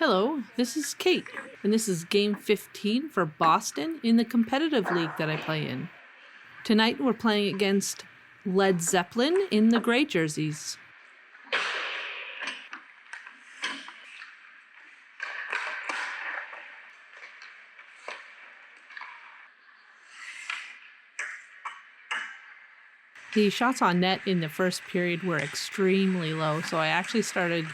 Hello, this is Kate, and this is game 15 for Boston in the competitive league that I play in. Tonight we're playing against Led Zeppelin in the gray jerseys. The shots on net in the first period were extremely low, so I actually started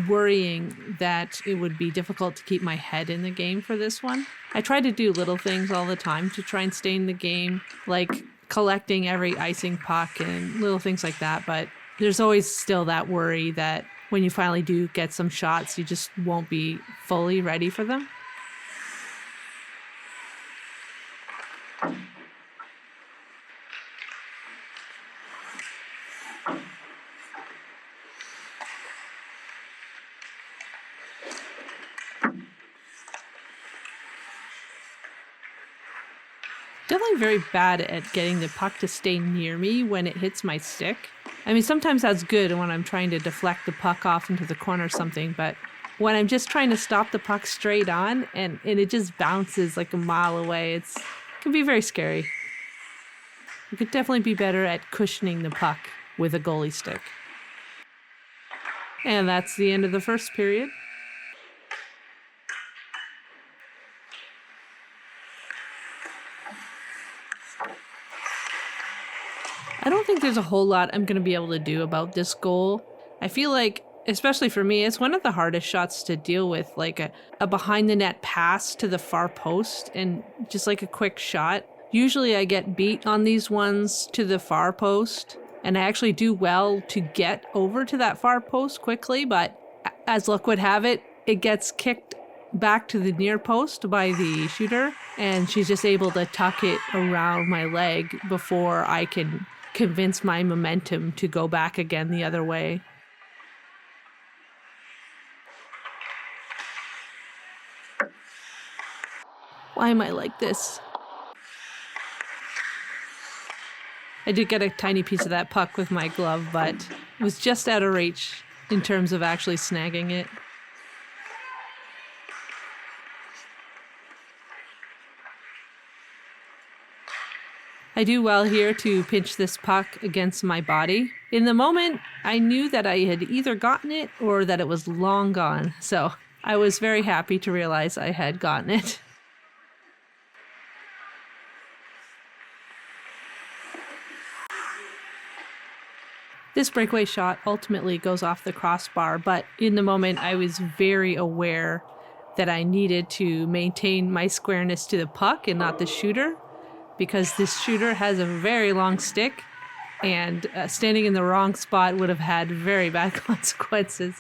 worrying that it would be difficult to keep my head in the game for this one. I try to do little things all the time to try and stay in the game, like collecting every icing puck and little things like that, but there's always still that worry that when you finally do get some shots, you just won't be fully ready for them. Definitely very bad at getting the puck to stay near me when it hits my stick. I mean, sometimes that's good when I'm trying to deflect the puck off into the corner or something, but when I'm just trying to stop the puck straight on and it just bounces like a mile away, it can be very scary. You could definitely be better at cushioning the puck with a goalie stick. And that's the end of the first period. I don't think there's a whole lot I'm going to be able to do about this goal. I feel like, especially for me, it's one of the hardest shots to deal with, like a behind the net pass to the far post and just like a quick shot. Usually I get beat on these ones to the far post, and I actually do well to get over to that far post quickly, but as luck would have it, it gets kicked back to the near post by the shooter, and she's just able to tuck it around my leg before I can convince my momentum to go back again the other way. Why am I like this? I did get a tiny piece of that puck with my glove, but it was just out of reach in terms of actually snagging it. I do well here to pinch this puck against my body. In the moment, I knew that I had either gotten it or that it was long gone, so I was very happy to realize I had gotten it. This breakaway shot ultimately goes off the crossbar, but in the moment I was very aware that I needed to maintain my squareness to the puck and not the shooter, because this shooter has a very long stick, and standing in the wrong spot would have had very bad consequences.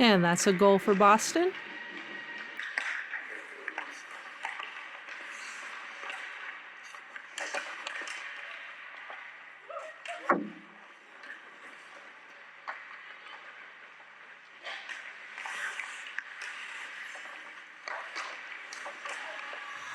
And that's a goal for Boston.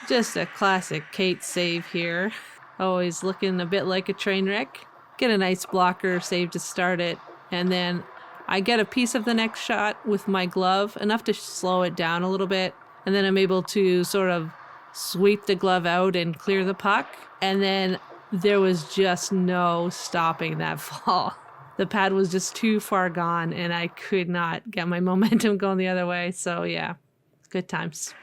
Just a classic Kate save here. Always looking a bit like a train wreck. Get a nice blocker save to start it, and then I get a piece of the next shot with my glove, enough to slow it down a little bit, and then I'm able to sort of sweep the glove out and clear the puck, and then there was just no stopping that fall. The pad was just too far gone, and I could not get my momentum going the other way, so yeah, good times.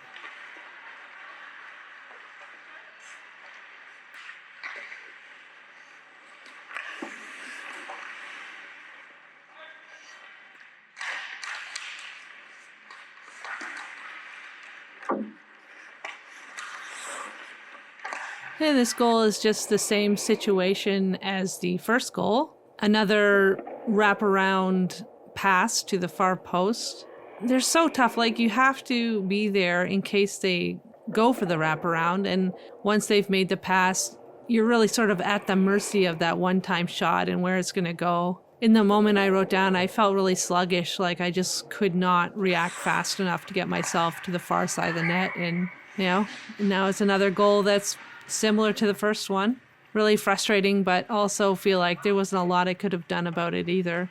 And this goal is just the same situation as the first goal. Another wraparound pass to the far post. They're so tough, like you have to be there in case they go for the wraparound, and once they've made the pass, you're really sort of at the mercy of that one-time shot and where it's going to go. In the moment I wrote down, I felt really sluggish, like I just could not react fast enough to get myself to the far side of the net, and you know, now it's another goal that's similar to the first one. Really frustrating, but also feel like there wasn't a lot I could have done about it either.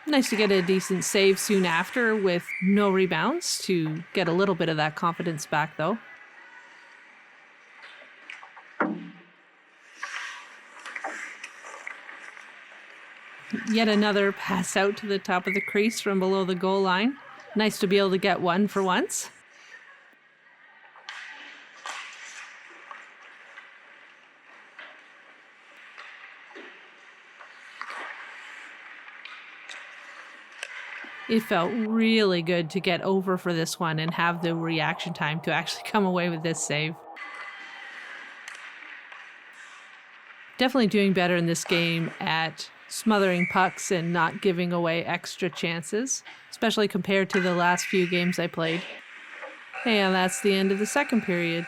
Nice to get a decent save soon after with no rebounds to get a little bit of that confidence back though. Yet another pass out to the top of the crease from below the goal line. Nice to be able to get one for once. It felt really good to get over for this one and have the reaction time to actually come away with this save. Definitely doing better in this game at smothering pucks and not giving away extra chances, especially compared to the last few games I played. And that's the end of the second period.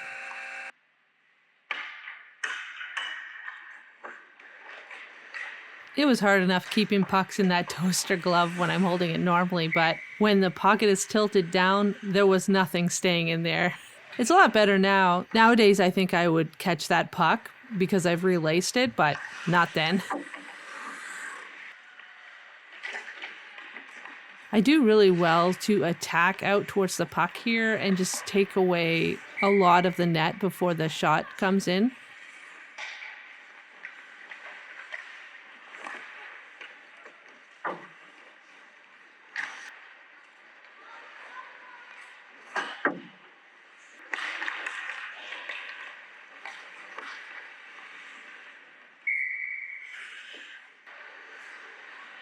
It was hard enough keeping pucks in that toaster glove when I'm holding it normally, but when the pocket is tilted down, there was nothing staying in there. It's a lot better now. Nowadays, I think I would catch that puck because I've relaced it, but not then. I do really well to attack out towards the puck here and just take away a lot of the net before the shot comes in.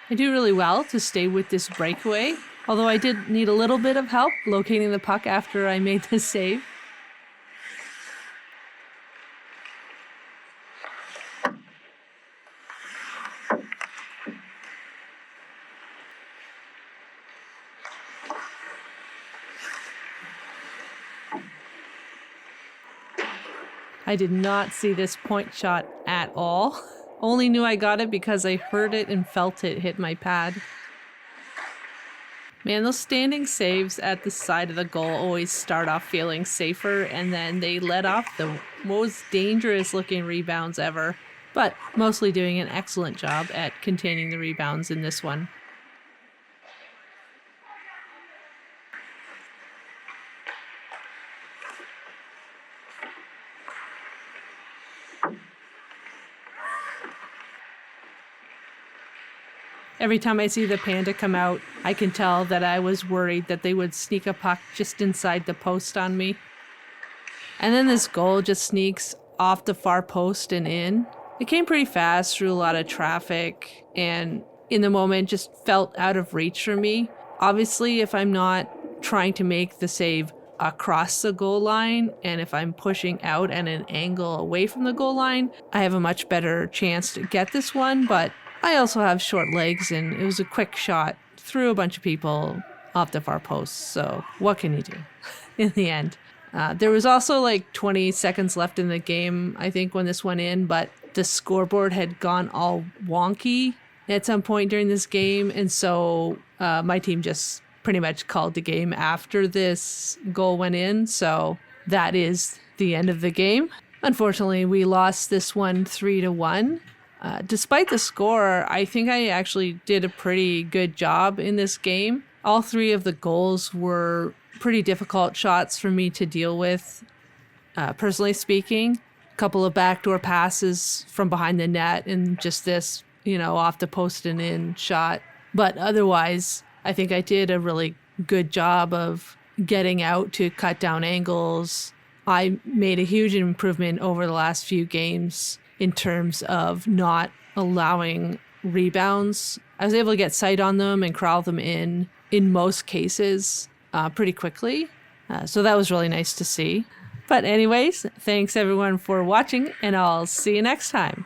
I do really well to stay with this breakaway, although I did need a little bit of help locating the puck after I made this save. I did not see this point shot at all. Only knew I got it because I heard it and felt it hit my pad. Man, those standing saves at the side of the goal always start off feeling safer, and then they let off the most dangerous looking rebounds ever. But mostly doing an excellent job at containing the rebounds in this one. Every time I see the panda come out, I can tell that I was worried that they would sneak a puck just inside the post on me. And then this goal just sneaks off the far post and in. It came pretty fast through a lot of traffic, and in the moment just felt out of reach for me. Obviously, if I'm not trying to make the save across the goal line, and if I'm pushing out at an angle away from the goal line, I have a much better chance to get this one, but I also have short legs, and it was a quick shot through a bunch of people off the far post, so what can you do in the end? There was also like 20 seconds left in the game, I think, when this went in, but the scoreboard had gone all wonky at some point during this game, and so my team just pretty much called the game after this goal went in, so that is the end of the game. Unfortunately, we lost this one 3-1. Despite the score, I think I actually did a pretty good job in this game. All three of the goals were pretty difficult shots for me to deal with, personally speaking. A couple of backdoor passes from behind the net and just this, off the post and in shot. But otherwise, I think I did a really good job of getting out to cut down angles. I made a huge improvement over the last few games in terms of not allowing rebounds. I was able to get sight on them and corral them in most cases pretty quickly. So that was really nice to see. But anyways, thanks everyone for watching, and I'll see you next time.